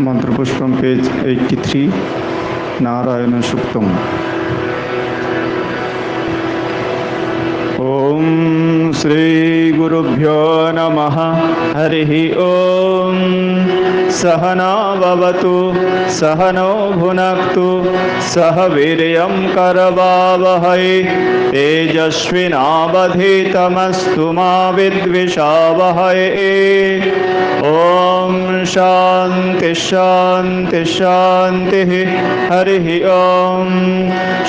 मंत्रपुष्पम page 83 Narayana सूक्तम। ओम श्री गुरुभ्यो नमः। हरिः ओम। सहना भवतु सहनो भुनक्तु सह वीर्यं करवावहै तेजस्विनावधीतमस्तु मा विद्विषावहै। ओम शांति शांति शांति। हरिः ओम।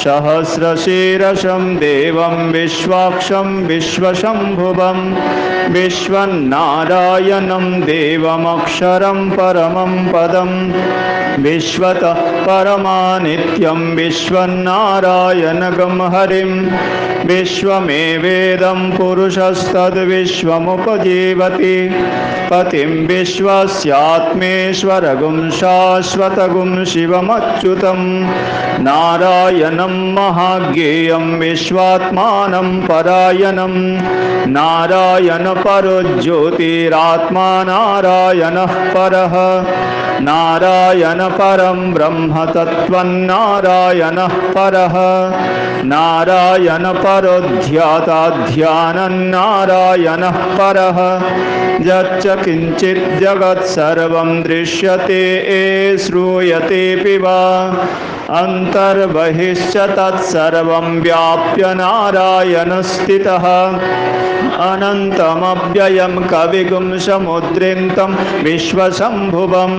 सहस्रशीर्षं देवं विश्वाक्षं विश्वशंभुवं विश्वनारायणं देवमक्षरं परमं पदं विश्वतः परमानित्यं विश्वनारायणगं हरिं विश्वमेवेदं पुरुषस्तद्विश्वमुपजीवति पतिं विश्वस्यात्मेश्वरगुं शाश्वतगुं शिवमच्युतं नारायणं महाज्ञेयं विश्वात्मानं परायणं नारायण परो ज्योतिरात्मा नारायणः परः नारायण परं ब्रह्म तत्त्वं नारायणः परः नारायण परो ध्याता ध्यानं नारायणः परः यच्च किञ्चित् जगत् सर्वं दृश्यते श्रूयतेऽपि वा अन्तर्बहिश्च तत्सर्वं व्याप्य नारायणस्थितः अनन्तमव्ययं कविगुं समुद्रिन्तं विश्वशम्भुवं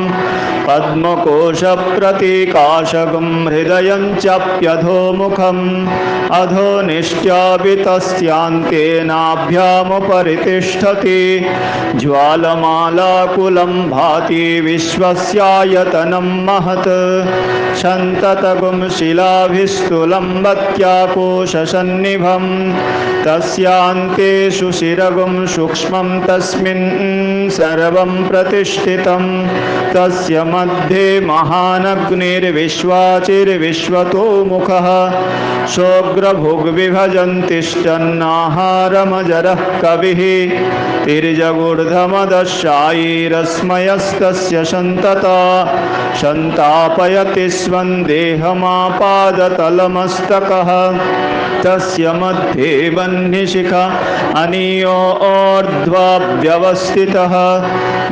पद्मकोशप्रतीकाशगुं हृदयं चाप्यधोमुखम् अधोनिष्ट्यापि तस्यान्ते नाभ्यामुपरि तिष्ठति ज्वालमालाकुलं भाति विश्वस्यायतनं महत् सन्ततगुं शिलाभिस्तुलं वत्याकोशसन्निभं तस्यान्ते सुशिरगुं सूक्ष्मं तस्मिन् सर्वं प्रतिष्ठितं तस्य मध्ये महानग्निर्विश्वाचिर्विश्वतोमुखः सोऽग्रभुग्विभजन्तिश्चन्नाहारमजरः कविः तिर्यगूर्धमदशायीरस्मयस्तस्य सन्तता सन्तापयति स्वं देहमापादतलमस्तकः तस्य मध्ये वह्निशिखा अनीयोर्ध्वाव्यवस्थितः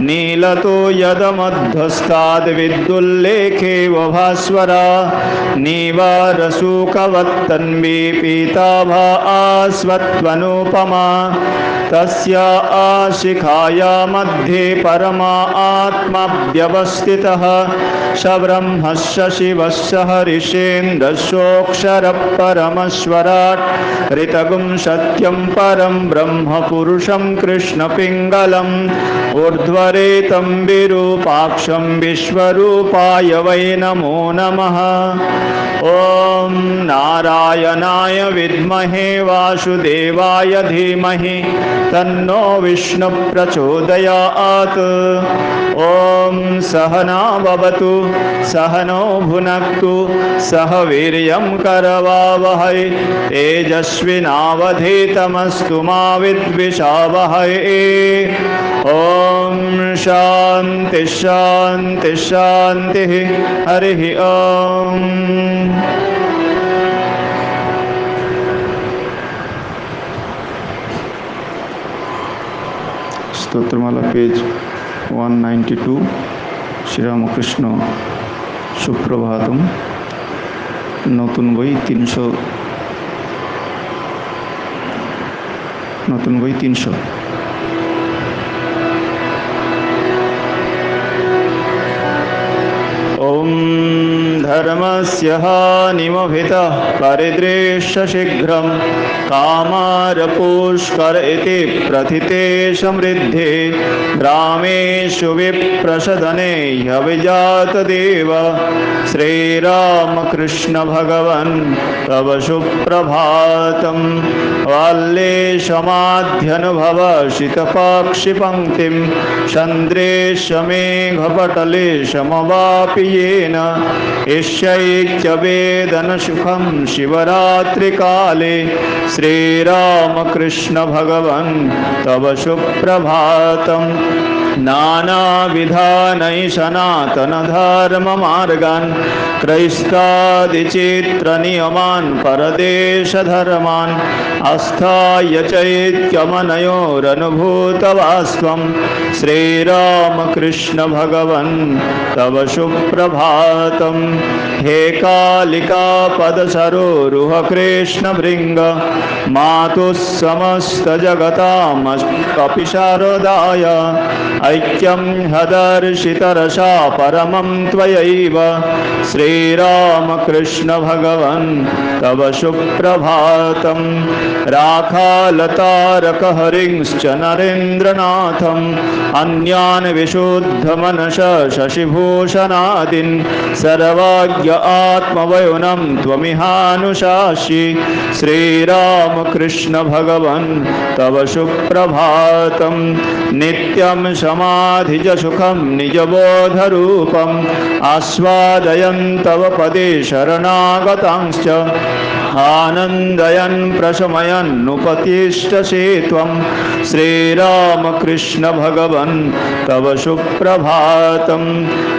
नीलतो यदमध्वस्ताद्विद्युल्लेखेव भास्वरा नीवारसूकवत्तन्वी पीताभा आस्वत्वनुपमा तस्य आशिखाया मध्ये परमा आत्मा व्यवस्थितः स ब्रह्मस्य शिवस्य हरिषेन्द्रस्योऽक्षरः परमश्वराट् ऋतगुं सत्यं परं ब्रह्म पुरुषं कृष्णपिङ्गलम् ऊर्ध्वरेतं विरूपाक्षं विश्वरूपाय वै नमो नमः। ॐ नारायणाय विद्महे वासुदेवाय धीमहि तन्नो विष्णु प्रचोदयात्। ॐ सहना भवतु सहनो भुनक्तु सह वीर्यं करवावहै तेजस्विनावधीतमस्तु मा विद्विषावहै। ॐ शान्ति शान्ति शान्तिः। हरिः ॐ। स्तोत्रमाला पेज 192। श्री रामकृष्ण सुप्रभातम। नतून बई 300। नतून बई 300। ओम धर्मस्य हानिमभितः परिदृश्य शीघ्रं कामारपुष्कर इति प्रथिते समृद्धे ग्रामेषु विप्रसदने ह्यभिजातदेव श्रीरामकृष्ण भगवन् तव सुप्रभातं वाल्लेशमाध्यनुभव शीतपाक्षिपङ्क्तिं चन्द्रेशमेघपटले समवापि येन ईश्यैत्यवेदनसुखं शिवरात्रिकाले श्रीरामकृष्ण भगवन् तव सुप्रभातं नानाविधानै सनातनधर्ममार्गान् क्रैस्तादिचित्रनियमान् परदेशधर्मान् आस्थाय चैत्यमनयोरनुभूतवास्त्वं श्रीरामकृष्ण भगवन् तव सुप्रभातं। हे कालिका पदसरोरुह कृष्णभृङ्ग मातुः समस्तजगतामपि शारदाय ऐक्यं हदर्शितरसा परमं त्वयैव श्रीरामकृष्ण भगवन् तव सुप्रभातं। राखालतारकहरिंश्च नरेन्द्रनाथम् अन्यान् विशुद्धमनस शशिभूषणादीन् सर्वज्ञ आत्मवयुनं त्वमिहानुशासि श्रीरामकृष्ण भगवन् तव सुप्रभातं। नित्यं समाधिजसुखं निजबोधरूपम् आस्वादयन् तव पदे शरणागतांश्च आनन्दयन् प्रशमयन्नुपतिष्ठसे त्वं श्रीरामकृष्ण भगवन् तव सुप्रभातं।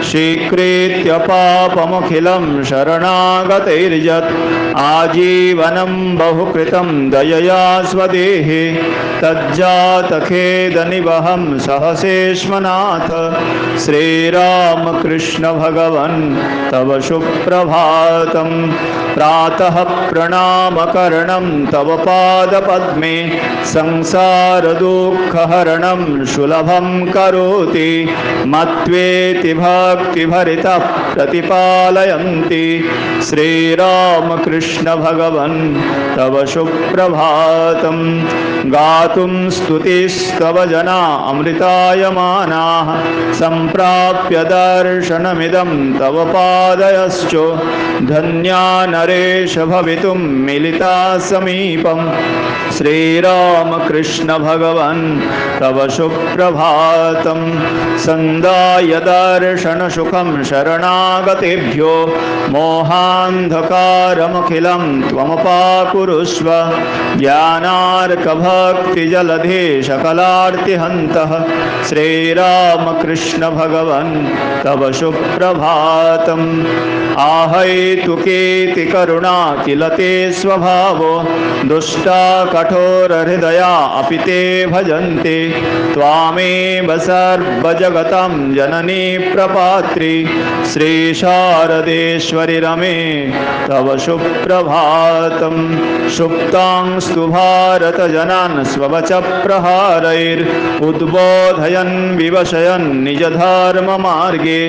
स्वीकृत्य पापमखिलं शरणागतैर्यत् आजीवनं बहुकृतं दयया स्वदेहे तज्जातखेदनिवहं सहसेष्मनाथ श्रीरामकृष्ण भगवन् तव सुप्रभातं। प्रातः प्रणामकरणं तव पादपद्मे संसारदुःखहरणं सुलभं करोति मत्वेति भक्तिभरितः प्रतिपालयन्ति श्रीरामकृष्ण भगवन् तव सुप्रभातं। गातुं स्तुतिस्तव जना अमृतायमानाः सम्प्राप्य दर्शनमिदं तव पादयश्च धन्या नरेश भवितुं मिलिता समीपं श्रीरामकृष्ण भगवन् तव सुप्रभातं। सन्दाय दर्शनसुखं शरणागतेभ्यो मोहान्धकारमखिलं त्वमपाकुरुष्व ज्ञानार्कभक्तिजलधे सकलार्तिहन्तः श्रीरामकृष्ण भगवन् तव सुप्रभातम्। आहैतुकेति करुणा किल ते स्वभावो दुष्टा कठोरहृदया अपि ते भजन्ते त्वामेव सर्वजगतं जननी प्रपात्री श्रीशारदेश्वरि रमे तव सुप्रभातं। सुप्तांस्तु भारतजनान् स्ववच प्रहारैरुद्बोधयन् विवशयन् निजधर्ममार्गे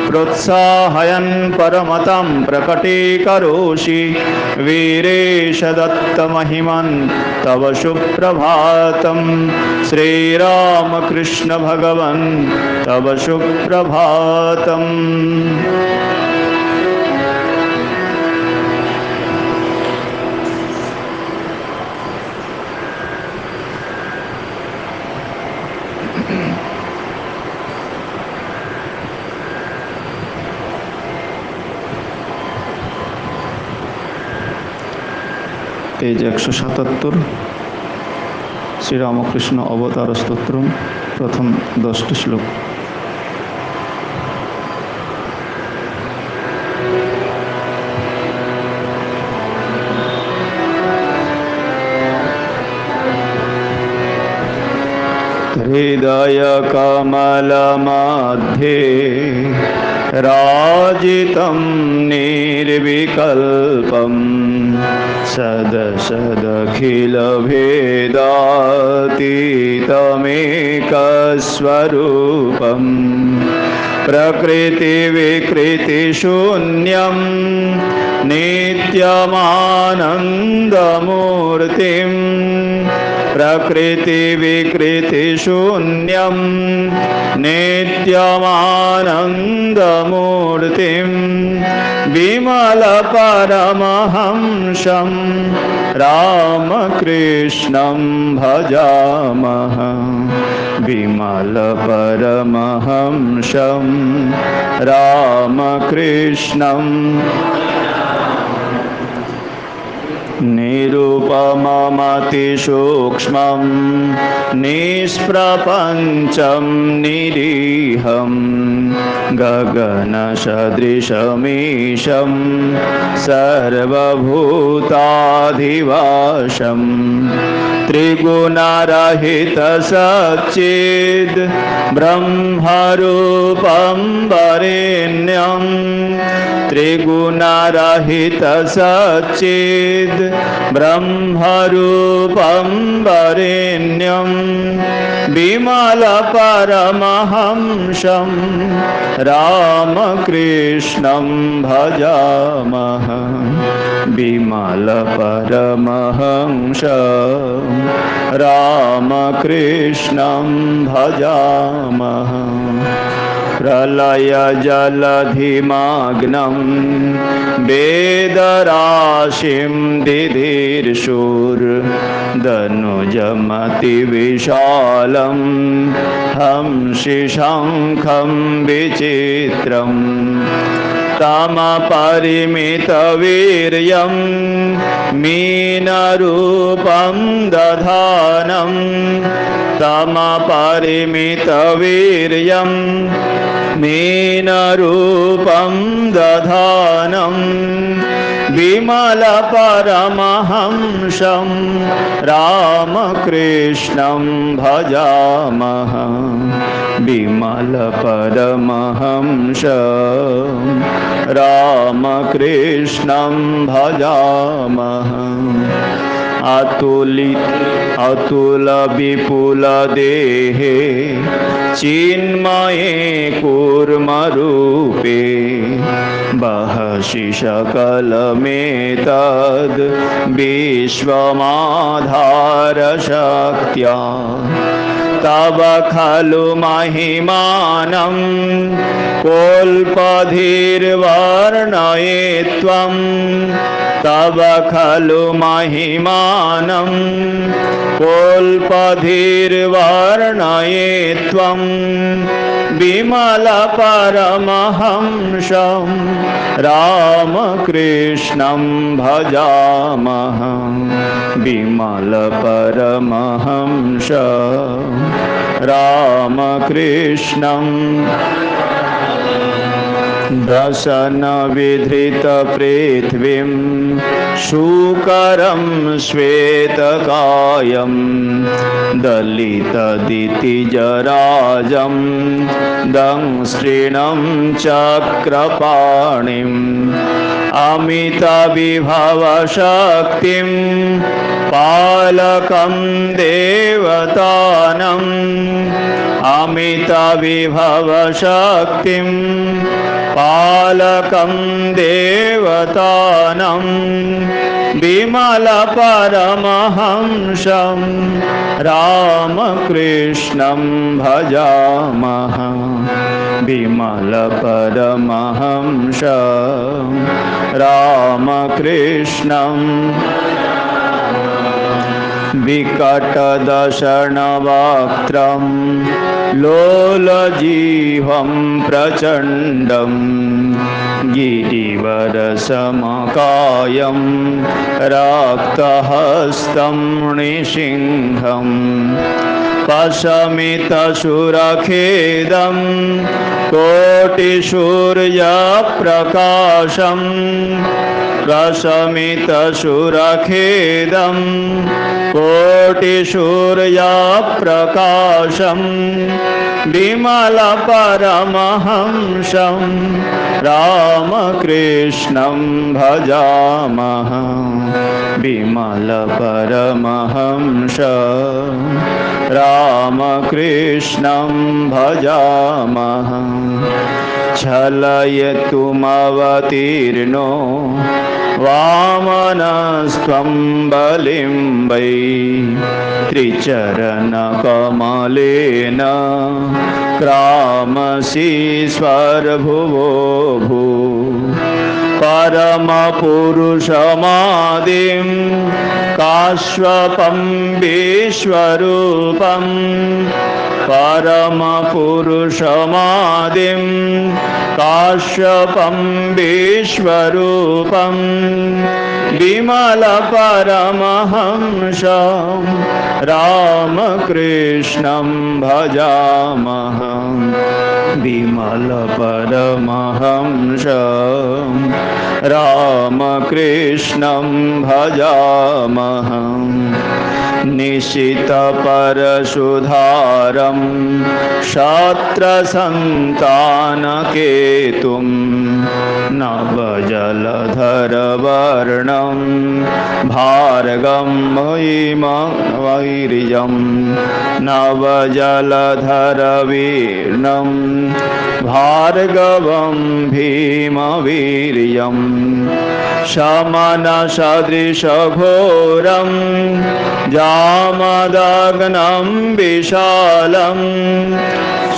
प्रोत्साहयन् परमतं प्रकटीकरोषि वीरेश दत्तमहिमन् तव सुप्रभातं। श्रीरामकृष्ण भगवन् तव सुप्रभातम्। पेज 177 श्रीरामकृष्ण अवतार स्तोत्र प्रथम 10টি श्लोक। हृदय कमल मध्ये राजितं निर्विकल्पं सदसदखिलभेदातीतमेकस्वरूपं प्रकृतिविकृतिशून्यं नित्यमानन्दमूर्तिं प्रकृतिविकृतिशून्यं नित्यमानन्दमूर्तिं विमलपरमहंसं रामकृष्णं भजामः। विमलपरमहंसं रामकृष्णं निरुपममतिसूक्ष्मं निष्प्रपञ्चं निरीहं गगनसदृशमीशं सर्वभूताधिवासं त्रिगुणरहितसच्चिद् ब्रह्मरूपं वरेण्यं त्रिगुणरहितसच्चिद् ब्रह्मरूपं वरेण्यं विमलपरमहंसं रामकृष्णं भजामः। विमलपरमहंसं रामकृष्णं भजामः। प्रलयजलधिमग्नं वेदराशिं दिधिर्षुर्दनुजमतिविशालं हंसिशङ्खं विचित्रम् तमपरिमितवीर्यं मीनरूपं दधानं तमपरिमितवीर्यं मीनरूपं दधानं विमलपरमहंसं रामकृष्णं भजामः। विमलपरमहंसं रामकृष्णं भजामः। अतुलविपुलदेहे चिन्मये कूर्मरूपे बहसि सकलमेतद् विश्वमाधारशक्त्या तव खलु महिमानं कोल्पधिर्वर्णये त्वं तव खलु महिमानं कोल्पधिर्वर्णये त्वं विमलपरमहंसं रामकृष्णं भजामः। विमलपरमहंसं रामकृष्णं दशनविधृतपृथ्वीं शूकरं श्वेतकायं दलितदितिजराजं दंष्ट्रिणं चक्रपाणिम् अमितविभवशक्तिं पालकं देवतानम् अमितविभवशक्तिं पालकं देवतानं विमलपरमहंसं रामकृष्णं भजामः। विमलपरमहंसं रामकृष्णं विकटदशनवक्त्रं लोलजीह्वं प्रचण्डं गिरिवरसमकायं रक्तहस्तं नृसिंहं पशमितसुरखेदं कोटिसूर्यप्रकाशं प्रशमितसुरखेदं कोटिसूर्यप्रकाशं विमलपरमहंसं रामकृष्णं भजामः। विमलपरमहंसं रामकृष्णं भजामः। छलयतुमवतीर्णो वामनस्त्वं बलिं वै त्रिचरणकमलेन क्रामसि स्वर्भुवो भू परमपुरुषमादिं काश्यपं विश्वरूपं परमपुरुषमादिं काश्यपं विश्वरूपं विमलपरमहंसं रामकृष्णं भजामः विमलपरमहंसं रामकृष्णं भजामः निशितपरशुधारं क्षत्रसन्तानकेतुं नवजलधरवर्णं भार्गं भीमवीर्यं नवजलधरवीर्णं भार्गवं भीमवीर्यं शमनसदृशघोरं जामदग्नं विशालं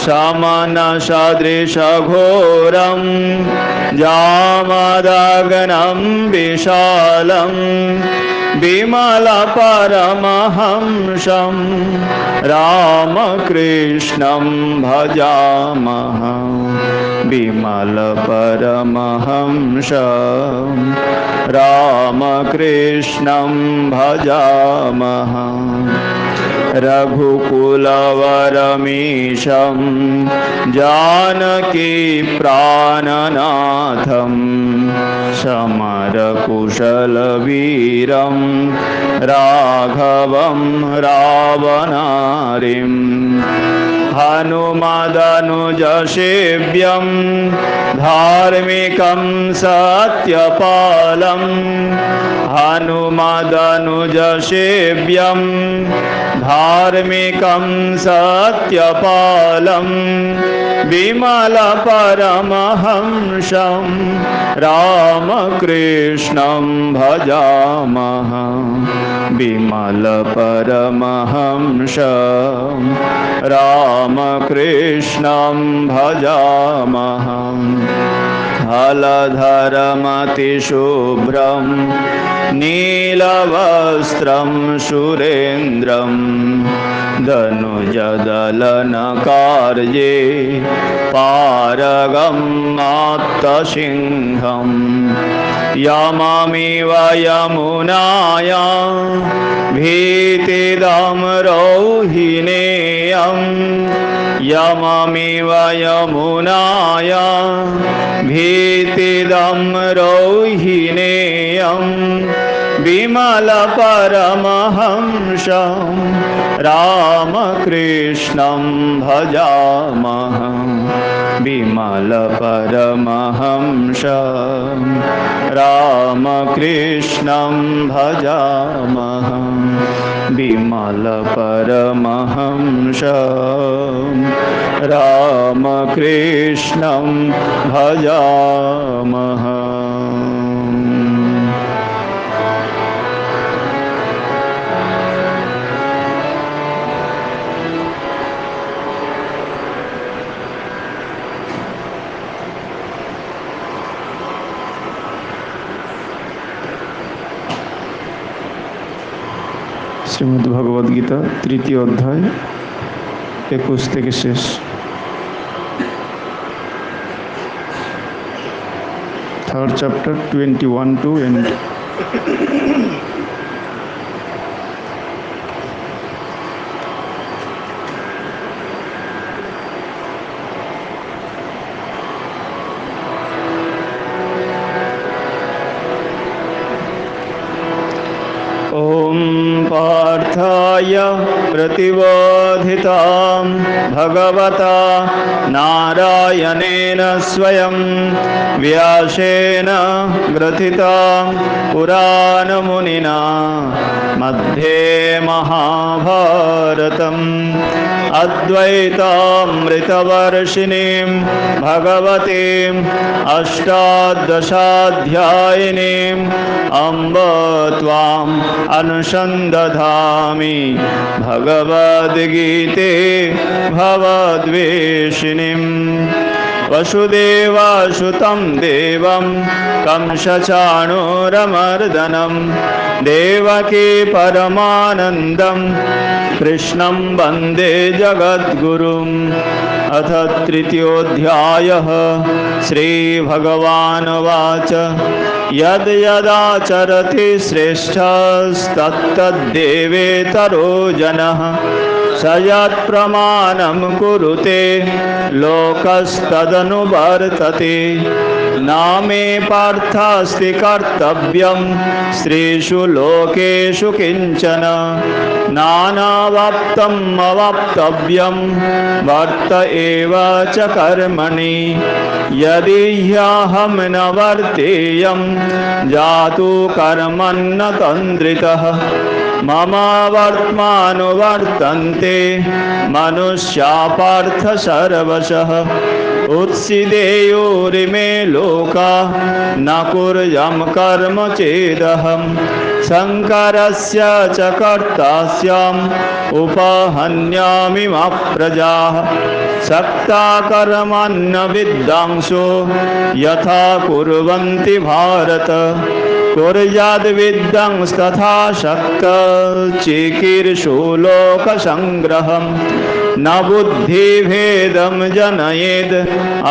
शमनसदृशघोरं जामदग्नं विशालं विमलपरमहंसं रामकृष्णं भजामः विमलपरमहंसं रामकृष्णं भजामः रघुकुलवरमीशं जानकी प्राणनाथं समरकुशलवीरं राघवं रावणारिं हनुमदनुजसेव्यं धार्मिकं सत्यपालं हनुमदनुजसेव्यं धार्मिकं सत्यपालं विमलपरमहंसं रामकृष्णं भजामः विमलपरमहंसं रामकृष्णं भजामः हलधरमतिशुभ्रं नीलवस्त्रं सुरेन्द्रं दनुजदलनकार्ये पारगं मात्तसिंहं यममिव यमुनायां भीतिदं रोहिणेयं यममिव यमुनायां भीतिदं रोहिणेयं विमलपरमहंसं रामकृष्णं भजामः विमलपरमहंसं रामकृष्णं भजामः विमलपरमहंसं रामकृष्णं भजामः। শ্রীমদ্ভগবদ্গীতা তৃতীয় অধ্যায় 21 থেকে শেষ। Third chapter 21 to end. पार्थाय प्रतिबोधितां भगवता नारायणेन स्वयं व्यासेन ग्रथितां पुराणमुनिना मध्ये महाभारतम् अद्वैतामृतवर्षिणीं भगवतीम् अष्टादशाध्यायिनीम् अम्ब त्वाम् अनुसन्दधामि भगवद्गीते भवद्वेषिणीम् वसुदेवासुतं देवं कंसचाणूरमर्दनं देवकी परमानन्दं कृष्णं वन्दे जगद्गुरुम्। अथ तृतीयोऽध्यायः। श्रीभगवानुवाच यद् यदाचरति श्रेष्ठस्तत्तद्देवेतरो जनः स यत्प्रमाणं कुरुते लोकस्तदनुवर्तते। नामे पार्थास्ति कर्तव्यं स्त्रीषु लोकेषु किञ्चन नानावाप्तम् अवाप्तव्यं वर्त एव च कर्मणि। यदि ह्यहं न वर्तेयं जातु कर्मन्न तन्द्रितः मम वर्त्मानुवर्तन्ते मनुष्या पार्थ सर्वशः। उत्सिदेयुरिमे लोका न कुर्यं कर्म चेदहं शङ्करस्य च कर्ता स्याम् उपहन्यामि मा प्रजाः। सक्ता कर्मन्न विद्वांसो यथा कुर्वन्ति भारत कुर्याद्विद्वांस्तथा शक्तः चिकीर्षु लोकसङ्ग्रहम्। न बुद्धिभेदं जनयेद्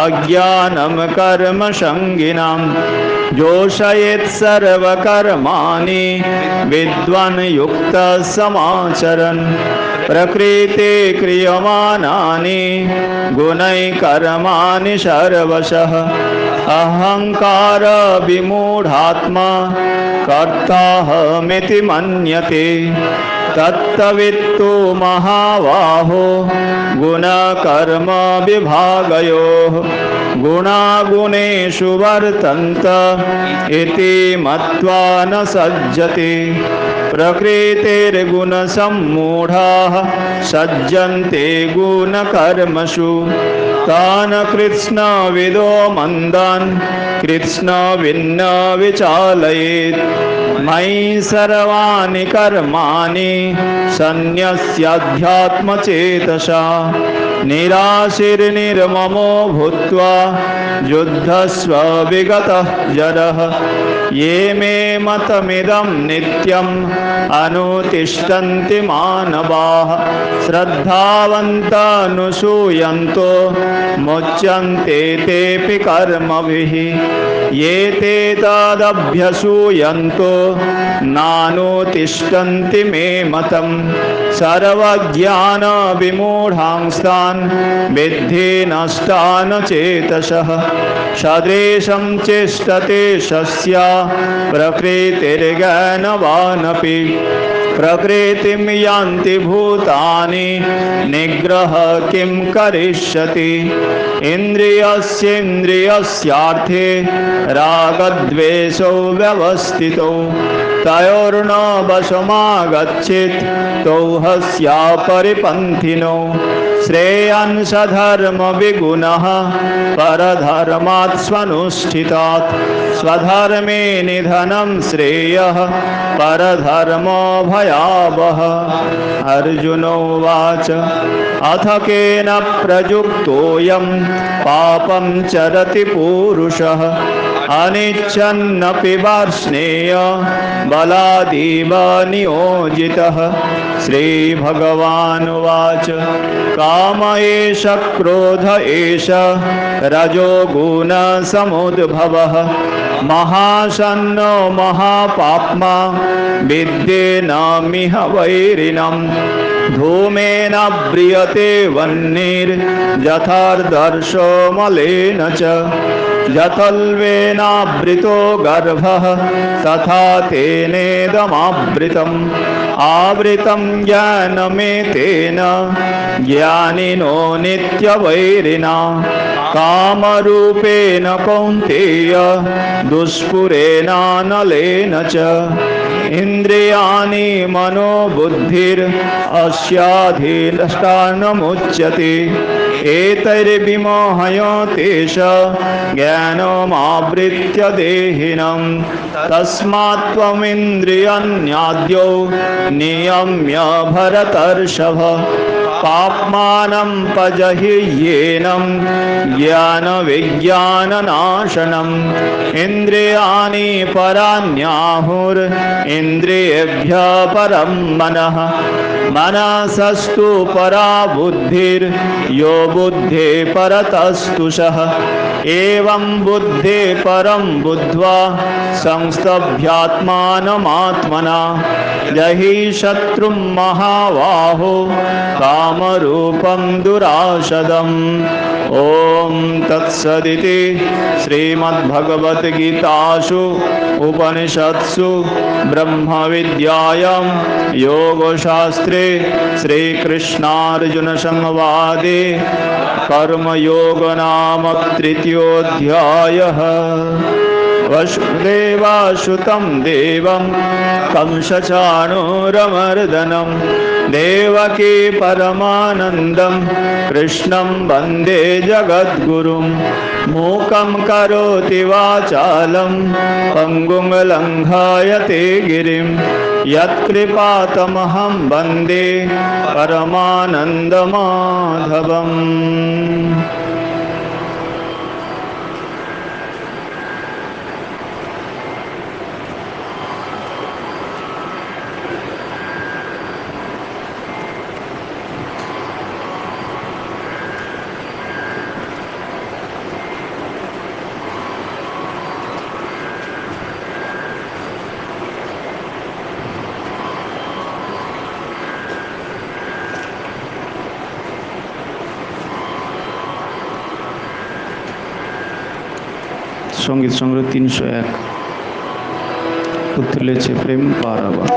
अज्ञानं कर्मसङ्गिनां जोषयेत् सर्वकर्माणि विद्वान् युक्तः समाचरन्। प्रकृते क्रियमाणानि गुणैः कर्माणि सर्वशः अहंकार विमूढात्मा कर्ताहमिति मन्यते। तत्तवित्तु महाबाहो गुणकर्म विभागयोः गुणागुणेषु वर्तन्त इति मत्वा न सज्जते। प्रकृतिर्गुणसम्मूढाः सज्जन्ते गुणकर्मसु तान् कृत्स्नविदो मन्दान् कृत्स्नविन्न विचालयेत्। मयि सर्वाणि कर्माणि सन्न्यस्याध्यात्मचेतसा निराशीर्निर्ममो भूत्वा युद्धस्व विगतः जरः। ये मे मतमिदं नित्यम् अनुतिष्ठन्ति मानवाः श्रद्धावन्तानुसूयन्तो मुच्यन्ते तेऽपि कर्मभिः। ये ते तदभ्यसूयन्तो नानुतिष्ठन्ति मे मतम्। सर्वज्ञानविमूढांस्तान् विद्धि नष्टान् चेतसः। सदृशं चेष्टते शस्य प्रकृतिर्ज्ञानवानपि प्रकृतिं यान्ति भूतानि निग्रह किं करिष्यति। इन्द्रियस्येन्द्रियस्यार्थे रागद्वेषौ व्यवस्थितौ तयोर्न वशमागच्छेत् तौ हस्या परिपन्थिनौ। श्रेयांसधर्म विगुणः परधर्मात् स्वनुष्ठितात् स्वधर्मे निधनं श्रेयः परधर्मो भयावह। अर्जुन उवाच अथ केन प्रयुक्तोऽयं पापं चरति पूरुषः अनिच्छन्नपि वार्ष्णेय बलादीव नियोजितः। श्रीभगवानुवाच काम एष क्रोध एष रजोगुणसमुद्भवः महाशन्नो महापाप्मा विद्येनामिह वैरिणम्। धूमेन व्रियते वह्निर्यथार्दर्शो मलेन च यथल्वेनावृतो गर्भः तथा तेनेदमावृतम्। आवृतं ज्ञानमेतेन ज्ञानिनो नित्यवैरिणा कामरूपेण कौन्तेय दुष्पुरेणानलेन च। इन्द्रियाणि मनोबुद्धिरस्याधीष्ठानमुच्यते एतैर्विमोहयतेष ज्ञानमावृत्य देहिनं। तस्मात् त्वमिन्द्रियाण्याद्यौ नियम्य भरतर्षभ पाप्मानं पजह्येनं ज्ञानविज्ञाननाशनम् इन्द्रियाणि पराण्याहुर् इन्द्रियेभ्यः परं मनः मनसस्तु परा बुद्धिर् यो बुद्धे परतस्तुषः एवं बुद्धे परं बुद्ध्वा संस्तभ्यात्मानमात्मना जहि शत्रुं महाबाहो कामरूपं दुराशदम् ॐ तत्सदिति श्रीमद्भगवद्गीतासु उपनिषत्सु ब्रह्मविद्यायां योगशास्त्रे श्रीकृष्णार्जुनसंवादे कर्मयोग नाम तृतीयोऽध्यायः। वसुदेवासुतं देवं कंसचाणूरमर्दनं देवकी परमानन्दं कृष्णं वन्दे जगद्गुरुं मूकं करोति वाचालं पङ्गुं लङ्घयते गिरिं यत्कृपातमहं वन्दे परमानन्दमाधवम्। সঙ্গীত সংগ্রহ 301 উথলেছে প্রেম পারাবার।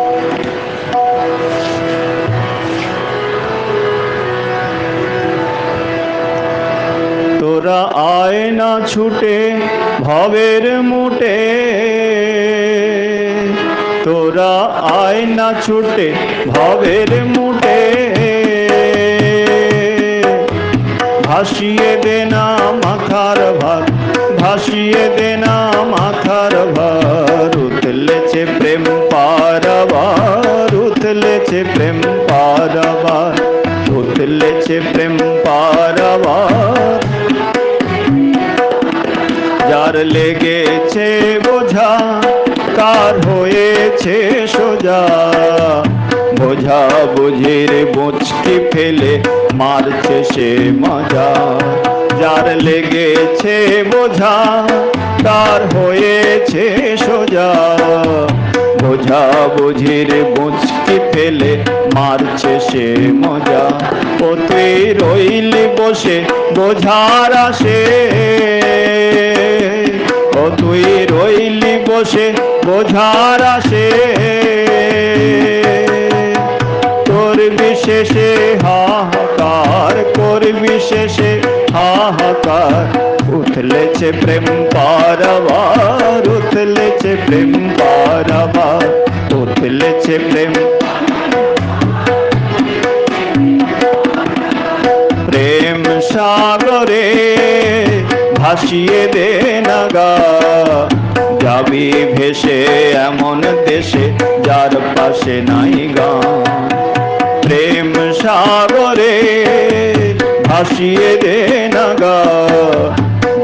তোরা আয় না ছুটে ভবের মুটে, তোরা আয় না ছুটে ভবের মুটে, ভাসিয়ে দে না মাথার ভার, ভাসিয়ে দে না মাথার ভার। উথলেছে প্রেম পারাবার, উথলেছে প্রেম পারাবার, উথলেছে প্রেম পারাবার। যার লেগেছে বোঝা তার হয়েছে সোজা, বোঝা বুঝির বুঝকি ফেলে মারছে সে মজা। যার লেগেছে বোঝা তার হয়েছে সোজা, বোঝা বুঝির বুঝকি ফেলে মারছে সে মজা। ও তুই রইলি বসে বোঝার আসে, ও তুই রইলি বসে বোঝার আসে। তোর বিশেষে হাহাকার করবি শেষে হাহাকার। উথলেছে প্রেম পারাবার, উথলেছে প্রেম পারাবার, উথলেছে প্রেম। প্রেম সাগরে ভাসিয়ে দে নাগা, যাবি ভেসে এমন দেশে যার পাশে নাই গান। প্রেম সাগরে ভাসিয়ে দে নাগা,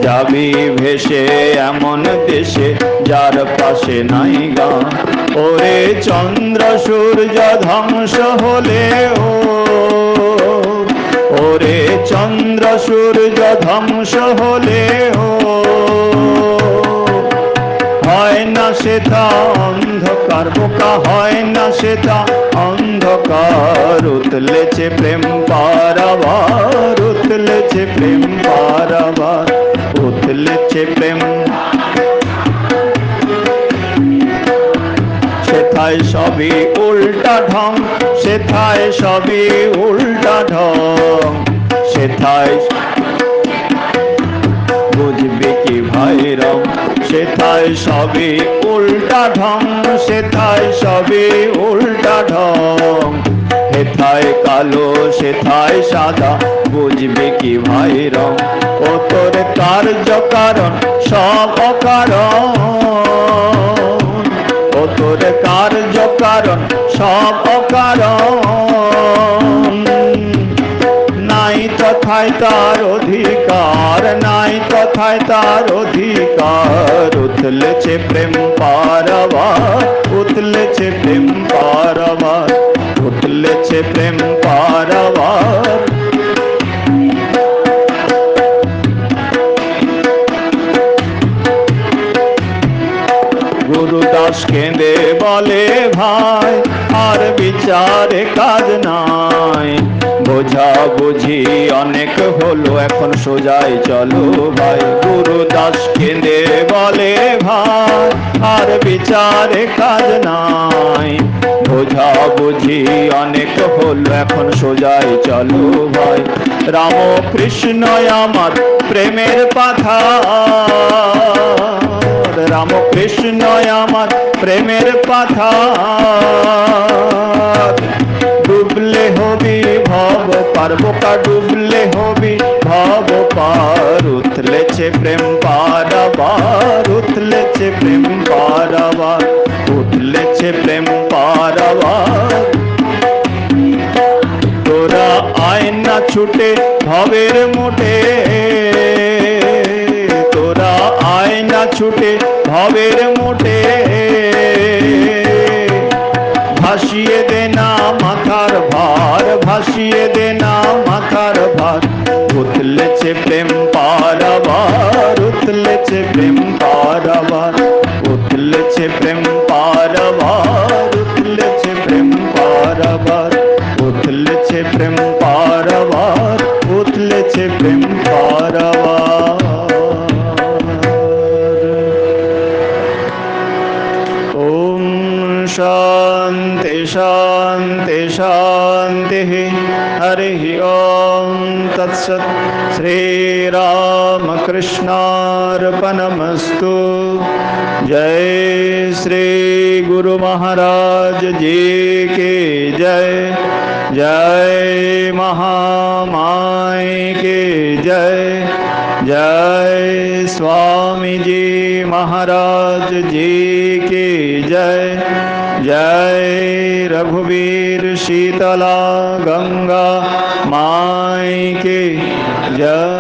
যাবি ভেসে এমন দেশে যার পাশে নাই গান। ওরে চন্দ্র সূর্য ধ্বংস হলে ও, ওরে চন্দ্র সূর্য ধ্বংস হলে ও, হয় না সেটা অন্ধকার বোকা, হয় না সেটা অন্ধকার। উথলেছে প্রেম পারাবার, উথলেছে প্রেম পারাবার, উথলেছে প্রেম। সেথায় সবই উল্টা ঢং, সেথায় সবই উল্টা ঢং। সেথায় বুঝবি কি ভাইরাম, সেথায় সবই উল্টা ঢং, সেথায় সবই উল্টা ঢং। হেথায় কালো সেথায় সাদা বুঝবি কি ভাইরাম। ও তোর কার্য কারণ সব অকারণ, ও তোর কার্য কারণ সব অকারণ। তথায় তার অধিকার নাই, তথায় তার অধিকার। উতলেছে প্রেম পারাবার, উতলেছে প্রেম পারাবার, উতলেছে প্রেম পারাবার। গুরুদাস কেঁদে বলে ভাই আর বিচারে কাজ নাই, বোঝা বুঝি অনেক হলো এখন সোজাই চলো ভাই। গুরুদাস কেঁদে বলে ভাই আর বিচারে কাজ নাই, বোঝা বুঝি অনেক হলো এখন সোজাই চলো ভাই। রামকৃষ্ণ আমার প্রেমের পাথা, রামকৃষ্ণ আমার প্রেমের পাথা। ডুবলে হবি ভব পার, বোকা ডুবলে হবি ভব পার। উতলেছে প্রেম পারাবার, উতলেছে প্রেম পারাবার, উতলেছে প্রেম পারাবার। তোরা আয় না ছুটে ভবের মোটে, তোরা আয় না ছুটে ভবের মোটে। ভাসিয়ে দে না মাথার ভার, ভাসিয়ে দে না মাথার ভার। উতলেছে প্রেম পারাবার, উতলেছে প্রেম পারাবার, উতলেছে প্রেম পারাবার, উতলেছে প্রেম পারাবার, উতলেছে প্রেম পারাবার, উতলেছে প্রেম পারাবার। ওম শান্তি শান্তি শান্তি। হরি ওম তৎসৎ। श्रीरामकृष्णार्पणमस्तु। जय श्री गुरु महाराज जी की जय। जय महामाई की जय। जय स्वामी जी महाराज जी की जय। जय रघुवीर शीतला गंगा माई की जय।